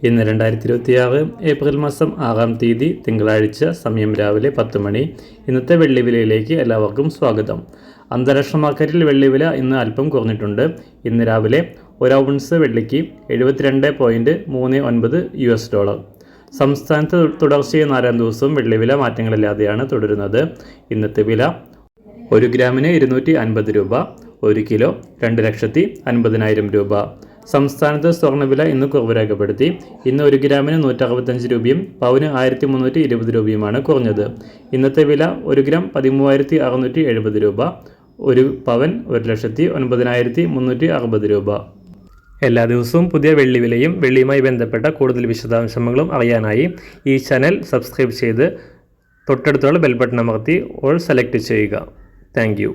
ഇന്ന് 2026 ഏപ്രിൽ മാസം 6-ാം തീയതി തിങ്കളാഴ്ച, സമയം രാവിലെ 10 മണി. ഇന്നത്തെ വെള്ളിവിലയിലേക്ക് എല്ലാവർക്കും സ്വാഗതം. അന്താരാഷ്ട്ര മാർക്കറ്റിൽ വെള്ളിവില ഇന്ന് അല്പം കുറഞ്ഞിട്ടുണ്ട്. ഇന്ന് രാവിലെ 1 ഔൺസ് വെള്ളിക്ക് $72.39. സംസ്ഥാനത്ത് തുടർച്ചയായ 4-ാം ദിവസവും വെള്ളിവില മാറ്റങ്ങളില്ലാതെയാണ് തുടരുന്നത്. ഇന്നത്തെ വില 1 ഗ്രാമിന് 250 രൂപ, 1 കിലോ 2,50,000 രൂപ. സംസ്ഥാനത്ത് സ്വർണ്ണവില ഇന്ന് കുറവ് രേഖപ്പെടുത്തി. ഇന്ന് 1 ഗ്രാമിന് 165 രൂപയും പവന് 1320 രൂപയുമാണ് കുറഞ്ഞത്. ഇന്നത്തെ വില 1 ഗ്രാം 13,670 രൂപ, 1 പവൻ 1,09,360 രൂപ. എല്ലാ ദിവസവും പുതിയ വെള്ളിവിലയും വെള്ളിയുമായി ബന്ധപ്പെട്ട കൂടുതൽ വിശദാംശങ്ങളും അറിയാനായി ഈ ചാനൽ സബ്സ്ക്രൈബ് ചെയ്ത് തൊട്ടടുത്തുള്ള ബെൽ ബട്ടൺ അമർത്തി ഓൾ സെലക്ട് ചെയ്യുക. Thank you.